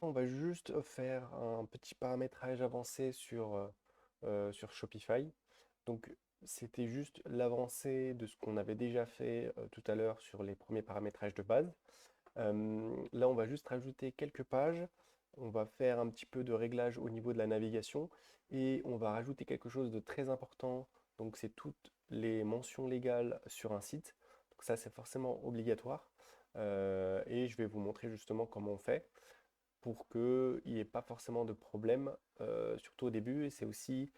on va juste faire un petit paramétrage avancé sur Shopify. Donc, c'était juste l'avancée de ce qu'on avait déjà fait tout à l'heure sur les premiers paramétrages de base. Là, on va juste rajouter quelques pages. On va faire un petit peu de réglage au niveau de la navigation et on va rajouter quelque chose de très important. Donc, c'est toutes les mentions légales sur un site. Donc, ça, c'est forcément obligatoire. Et je vais vous montrer justement comment on fait pour qu'il n'y ait pas forcément de problème, surtout au début. Et c'est aussi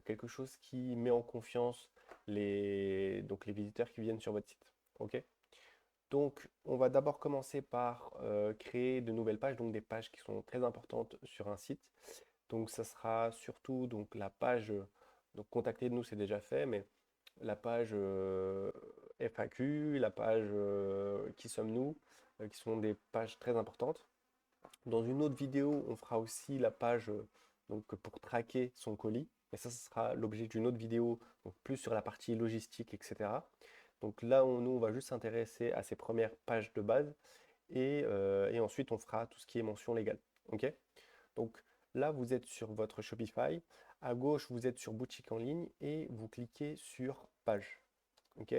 quelque chose qui met en confiance donc les visiteurs qui viennent sur votre site. OK? Donc, on va d'abord commencer par créer de nouvelles pages, donc des pages qui sont très importantes sur un site. Donc, ça sera surtout donc, la page, donc contactez-nous, c'est déjà fait, mais la page FAQ, la page qui sommes-nous, qui sont des pages très importantes. Dans une autre vidéo, on fera aussi la page donc, pour traquer son colis. Et ça, ce sera l'objet d'une autre vidéo, donc plus sur la partie logistique, etc. Donc là, nous, on va juste s'intéresser à ces premières pages de base. Et ensuite, on fera tout ce qui est mention légale. OK? Donc là, vous êtes sur votre Shopify. À gauche, vous êtes sur boutique en ligne et vous cliquez sur page. OK?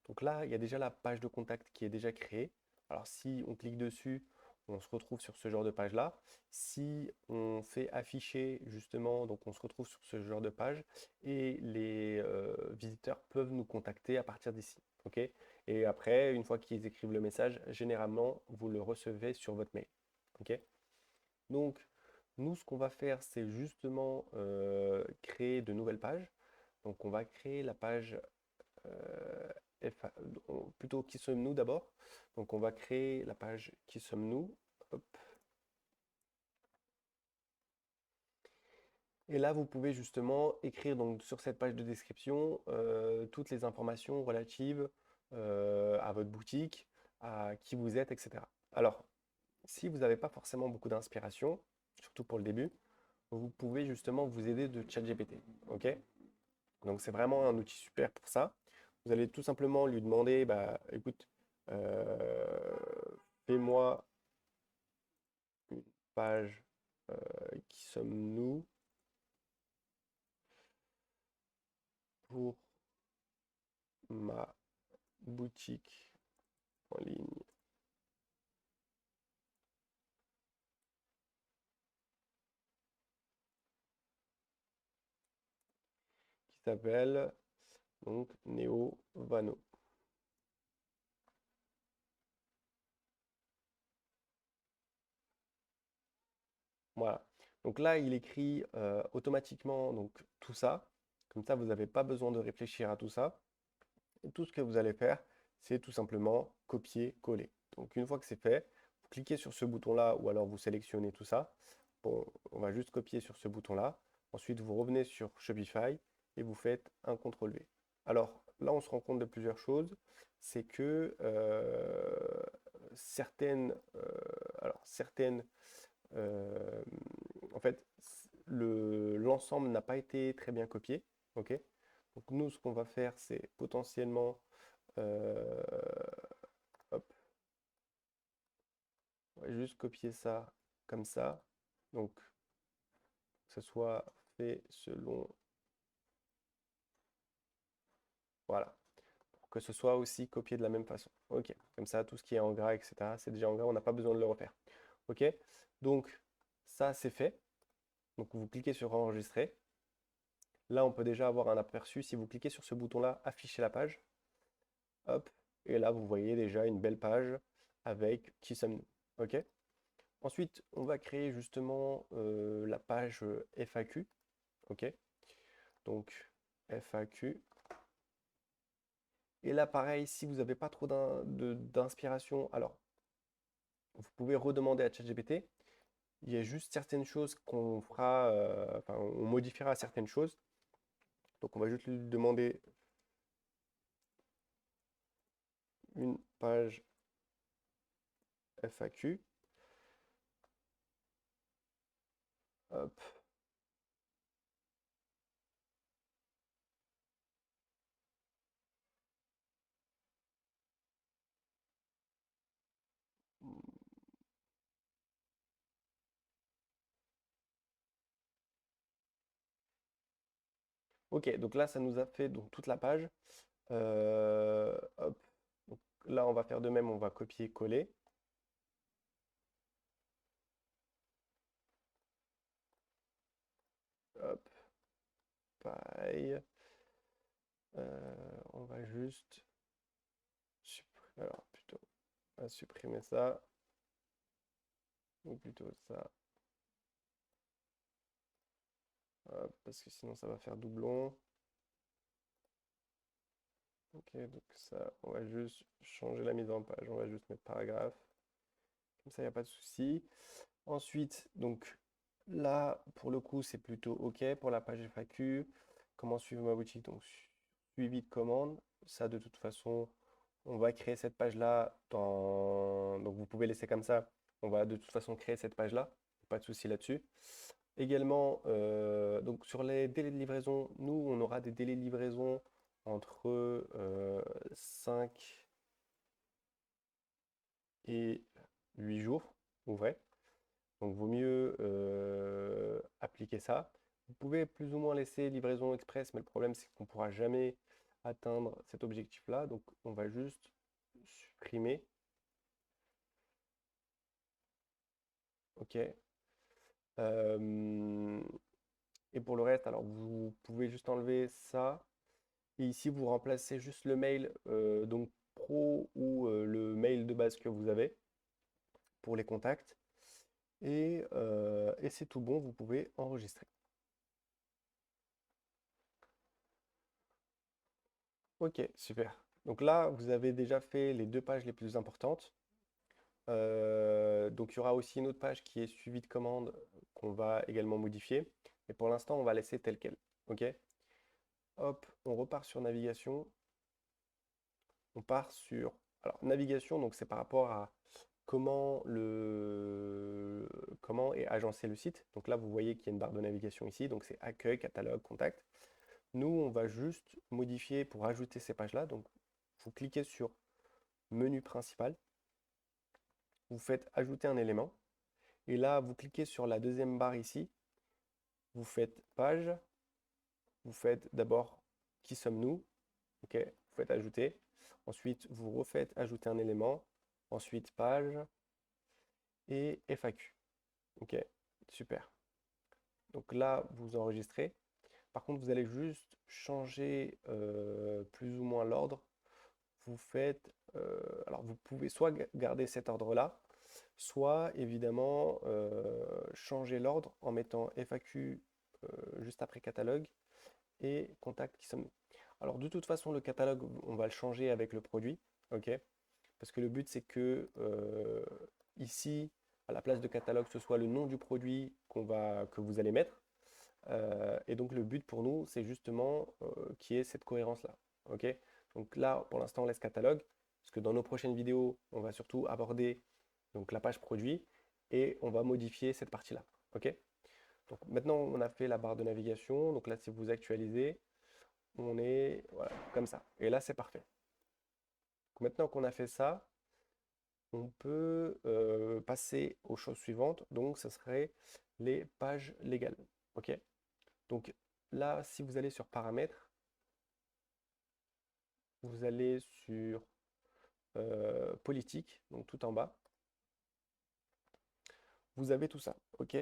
Donc là, il y a déjà la page de contact qui est déjà créée. Alors si on clique dessus, on se retrouve sur ce genre de page-là. Si on fait afficher justement, donc on se retrouve sur ce genre de page et les visiteurs peuvent nous contacter à partir d'ici. OK? Et après, une fois qu'ils écrivent le message, généralement, vous le recevez sur votre mail. OK? Donc, nous, ce qu'on va faire, c'est justement créer de nouvelles pages. Donc, on va créer la page euh, plutôt qui sommes-nous d'abord. Donc on va créer la page qui sommes-nous. Hop. Et là, vous pouvez justement écrire donc, sur cette page de description toutes les informations relatives à votre boutique, à qui vous êtes, etc. Alors, si vous n'avez pas forcément beaucoup d'inspiration, surtout pour le début, vous pouvez justement vous aider de ChatGPT. OK? Donc c'est vraiment un outil super pour ça. Vous allez tout simplement lui demander, bah, écoute, euh, fais-moi une page qui sommes-nous pour ma boutique en ligne qui s'appelle donc Neo Vano. Voilà. Donc là, il écrit automatiquement donc, tout ça. Comme ça, vous n'avez pas besoin de réfléchir à tout ça. Et tout ce que vous allez faire, c'est tout simplement copier-coller. Donc une fois que c'est fait, vous cliquez sur ce bouton-là ou alors vous sélectionnez tout ça. Bon, on va juste copier sur ce bouton-là. Ensuite, vous revenez sur Shopify et vous faites un CTRL-V. Alors là, on se rend compte de plusieurs choses. C'est que certaines, euh, en fait, l'ensemble n'a pas été très bien copié. OK? Donc nous, ce qu'on va faire, c'est potentiellement euh, hop, on va juste copier ça comme ça. Donc, que ce soit fait selon, voilà, pour que ce soit aussi copié de la même façon. OK, comme ça, tout ce qui est en gras, etc., c'est déjà en gras, on n'a pas besoin de le refaire. OK, donc ça, c'est fait. Donc, vous cliquez sur enregistrer. Là, on peut déjà avoir un aperçu. Si vous cliquez sur ce bouton-là, afficher la page, hop, et là, vous voyez déjà une belle page avec qui sommes-nous. OK? Ensuite, on va créer justement la page FAQ. OK? Donc, FAQ. Et là, pareil, si vous n'avez pas trop d'inspiration, alors, vous pouvez redemander à ChatGPT. Il y a juste certaines choses qu'on fera, enfin, on modifiera certaines choses. Donc, on va juste lui demander une page FAQ. Hop. Ok, donc là, ça nous a fait donc, toute la page. Hop. Donc, là, on va faire de même, on va copier-coller. Hop, pareil. On va juste alors, plutôt, on va supprimer ça, ou plutôt ça, hop, parce que sinon ça va faire doublon. Ok, donc ça, on va juste changer la mise en page, on va juste mettre paragraphe, comme ça il n'y a pas de souci. Ensuite, donc là, pour le coup, c'est plutôt OK pour la page FAQ. Comment suivre ma boutique? Donc, suivi de commande. Ça, de toute façon, on va créer cette page-là dans... Donc, vous pouvez laisser comme ça. On va de toute façon créer cette page-là. Pas de souci là-dessus. Également, donc sur les délais de livraison, nous, on aura des délais de livraison entre 5 et 8 jours, ouvrés. Donc, vaut mieux appliquer ça. Vous pouvez plus ou moins laisser livraison express, mais le problème, c'est qu'on ne pourra jamais atteindre cet objectif-là. Donc, on va juste supprimer. OK. Euh, et pour le reste, alors, vous pouvez juste enlever ça. Et ici, vous remplacez juste le mail, donc pro ou le mail de base que vous avez pour les contacts. Et c'est tout bon, vous pouvez enregistrer. Ok, super. Donc là, vous avez déjà fait les deux pages les plus importantes. Donc il y aura aussi une autre page qui est suivi de commande qu'on va également modifier. Mais pour l'instant, on va laisser tel quel. Ok? Hop, on repart sur navigation. On part sur... Alors, navigation, donc c'est par rapport à comment est agencé le site. Donc là, vous voyez qu'il y a une barre de navigation ici. Donc c'est accueil, catalogue, contact. Nous, on va juste modifier pour ajouter ces pages-là. Donc, vous cliquez sur menu principal, vous faites ajouter un élément, et là, vous cliquez sur la deuxième barre ici, vous faites page, vous faites d'abord qui sommes-nous, ok, vous faites ajouter, ensuite vous refaites ajouter un élément, ensuite page et FAQ, ok, super. Donc là, vous enregistrez. Par contre, vous allez juste changer plus ou moins l'ordre. Vous faites, alors vous pouvez soit garder cet ordre-là, soit évidemment changer l'ordre en mettant FAQ juste après catalogue et contact qui sommes-nous. Alors de toute façon, le catalogue, on va le changer avec le produit, ok? Parce que le but, c'est que ici, à la place de catalogue, ce soit le nom du produit que vous allez mettre. Et donc le but pour nous, c'est justement qu'il y ait cette cohérence-là. Ok? Donc là, pour l'instant, on laisse catalogue, parce que dans nos prochaines vidéos, on va surtout aborder donc, la page produit et on va modifier cette partie-là. Ok? Donc maintenant, on a fait la barre de navigation. Donc là, si vous actualisez, on est voilà, comme ça. Et là, c'est parfait. Donc, maintenant qu'on a fait ça, on peut passer aux choses suivantes. Donc, ce serait les pages légales. Ok? Donc là, si vous allez sur paramètres, vous allez sur politique, donc tout en bas, vous avez tout ça, ok?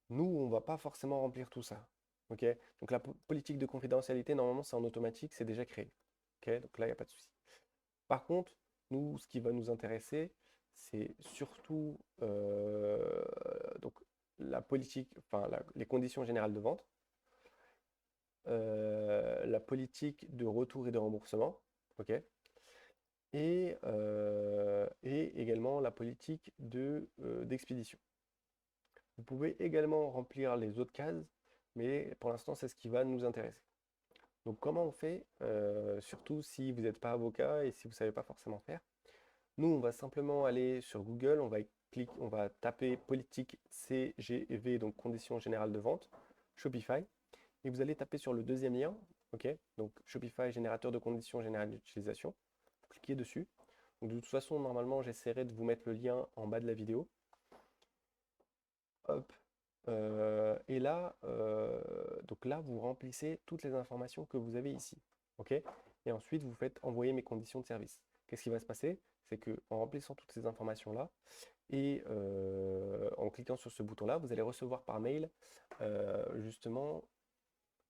Nous, on va pas forcément remplir tout ça, ok? Donc la politique de confidentialité, normalement, c'est en automatique, c'est déjà créé, ok? Donc là, il n'y a pas de souci. Par contre, nous, ce qui va nous intéresser, c'est surtout donc, la politique, enfin les conditions générales de vente, la politique de retour et de remboursement, ok? Et également la politique d'expédition. Vous pouvez également remplir les autres cases, mais pour l'instant, c'est ce qui va nous intéresser. Donc, comment on fait, surtout si vous n'êtes pas avocat et si vous ne savez pas forcément faire? Nous, on va simplement aller sur Google, on va taper politique CGV, donc conditions générales de vente, Shopify, et vous allez taper sur le deuxième lien, ok? Donc, Shopify, générateur de conditions générales d'utilisation. Vous cliquez dessus. Donc, de toute façon, normalement, j'essaierai de vous mettre le lien en bas de la vidéo. Hop. Et là, donc là, vous remplissez toutes les informations que vous avez ici. OK? Et ensuite, vous faites envoyer mes conditions de service. Qu'est-ce qui va se passer? C'est que en remplissant toutes ces informations-là et en cliquant sur ce bouton-là, vous allez recevoir par mail justement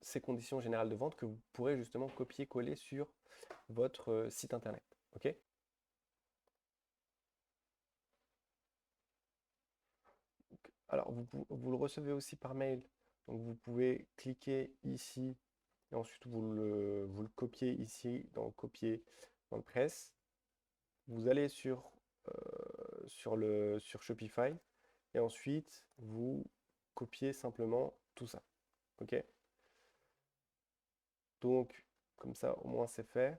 ces conditions générales de vente que vous pourrez justement copier-coller sur votre site internet. OK? Alors, vous le recevez aussi par mail. Donc, vous pouvez cliquer ici et ensuite vous le copiez ici dans Copier dans le Press. Vous allez sur Shopify et ensuite vous copiez simplement tout ça. OK? Donc, comme ça, au moins c'est fait.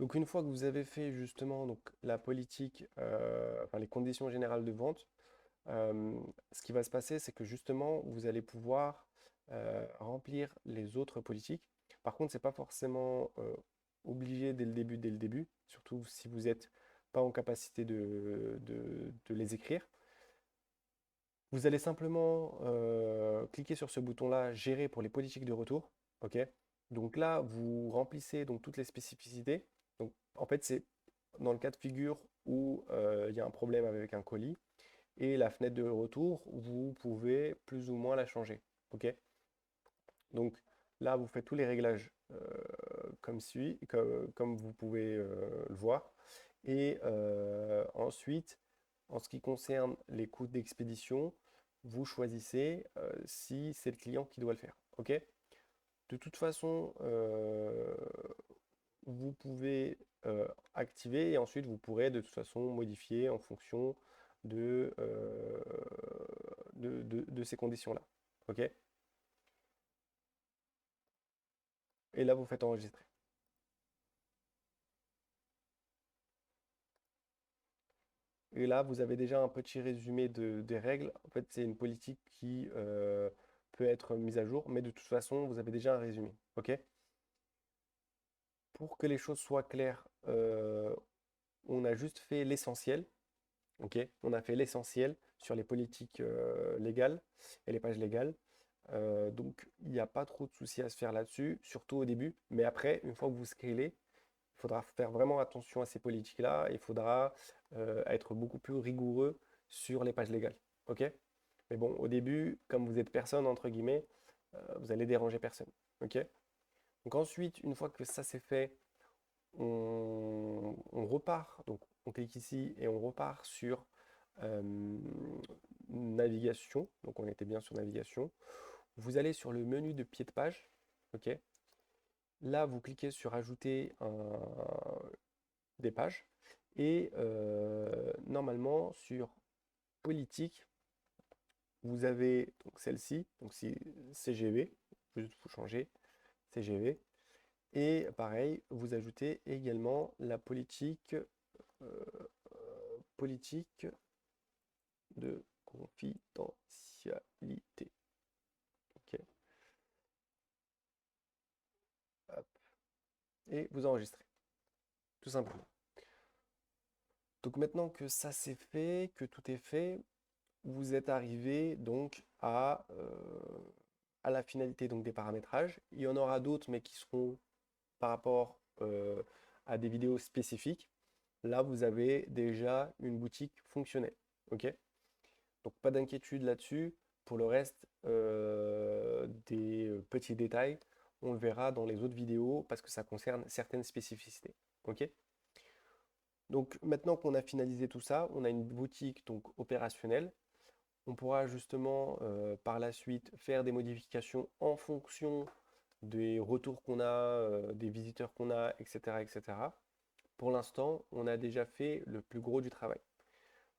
Donc, une fois que vous avez fait justement donc, la politique, enfin les conditions générales de vente, Euh, ce qui va se passer, c'est que justement, vous allez pouvoir remplir les autres politiques. Par contre, ce n'est pas forcément obligé dès le début, surtout si vous n'êtes pas en capacité de les écrire. Vous allez simplement cliquer sur ce bouton-là, Gérer pour les politiques de retour. OK? Donc là, vous remplissez donc, toutes les spécificités. Donc, en fait, c'est dans le cas de figure où il y a un problème avec un colis. Et la fenêtre de retour, vous pouvez plus ou moins la changer. OK? Donc là, vous faites tous les réglages comme vous pouvez le voir. Et ensuite, en ce qui concerne les coûts d'expédition, vous choisissez si c'est le client qui doit le faire. OK? De toute façon, vous pouvez activer et ensuite vous pourrez de toute façon modifier en fonction de ces conditions-là. OK? Et là, vous faites enregistrer. Et là, vous avez déjà un petit résumé des règles. En fait, c'est une politique qui peut être mise à jour, mais de toute façon, vous avez déjà un résumé. OK? Pour que les choses soient claires, on a juste fait l'essentiel. OK? On a fait l'essentiel sur les politiques légales et les pages légales. Donc, il n'y a pas trop de soucis à se faire là-dessus, surtout au début. Mais après, une fois que vous scalez, il faudra faire vraiment attention à ces politiques-là. Il faudra être beaucoup plus rigoureux sur les pages légales. OK? Mais bon, au début, comme vous êtes personne, entre guillemets, vous allez déranger personne. OK? Donc ensuite, une fois que ça c'est fait, on repart. Donc on clique ici et on repart sur euh, navigation. Donc on était bien sur navigation. Vous allez sur le menu de pied de page. OK? Là, vous cliquez sur ajouter des pages. Et normalement, sur politique, vous avez donc celle-ci, donc si CGV, juste vous changez CGV. Et pareil, vous ajoutez également la politique de confidentialité. Ok. Hop. Et vous enregistrez, tout simplement. Donc maintenant que ça c'est fait, que tout est fait, vous êtes arrivé donc à la finalité donc des paramétrages. Il y en aura d'autres, mais qui seront par rapport à des vidéos spécifiques. Là, vous avez déjà une boutique fonctionnelle. OK? Donc, pas d'inquiétude là-dessus. Pour le reste des petits détails, on le verra dans les autres vidéos parce que ça concerne certaines spécificités. OK? Donc, maintenant qu'on a finalisé tout ça, on a une boutique donc opérationnelle. On pourra justement par la suite faire des modifications en fonction des retours qu'on a, des visiteurs qu'on a, etc., etc. Pour l'instant, on a déjà fait le plus gros du travail.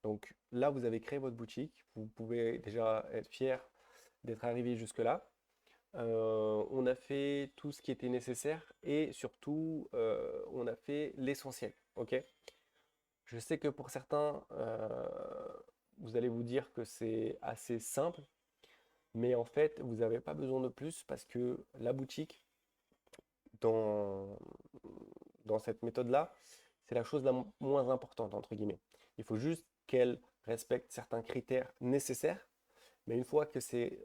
Donc là, vous avez créé votre boutique. Vous pouvez déjà être fier d'être arrivé jusque-là. On a fait tout ce qui était nécessaire et surtout, on a fait l'essentiel. OK? Je sais que pour certains, vous allez vous dire que c'est assez simple, mais en fait, vous n'avez pas besoin de plus parce que la boutique, dans, dans cette méthode-là, c'est la chose la moins importante, entre guillemets. Il faut juste qu'elle respecte certains critères nécessaires. Mais une fois que ces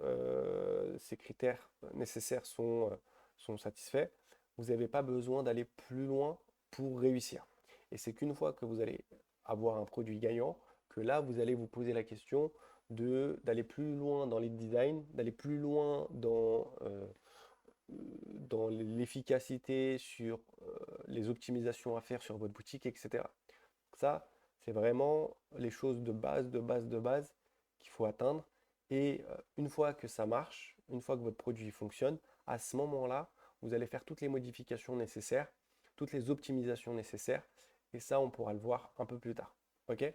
critères nécessaires sont satisfaits, vous n'avez pas besoin d'aller plus loin pour réussir. Et c'est qu'une fois que vous allez avoir un produit gagnant, que là, vous allez vous poser la question d'aller plus loin dans les designs, d'aller plus loin dans l'efficacité, sur les optimisations à faire sur votre boutique, etc. Ça, c'est vraiment les choses de base, de base, de base qu'il faut atteindre. Et une fois que ça marche, une fois que votre produit fonctionne, à ce moment-là, vous allez faire toutes les modifications nécessaires, toutes les optimisations nécessaires. Et ça, on pourra le voir un peu plus tard. OK?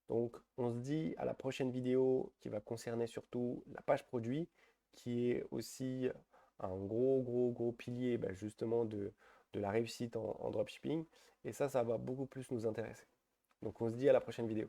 Donc, on se dit à la prochaine vidéo qui va concerner surtout la page produit, qui est aussi un gros, gros, gros pilier justement de la réussite en dropshipping. Et ça va beaucoup plus nous intéresser. Donc, on se dit à la prochaine vidéo.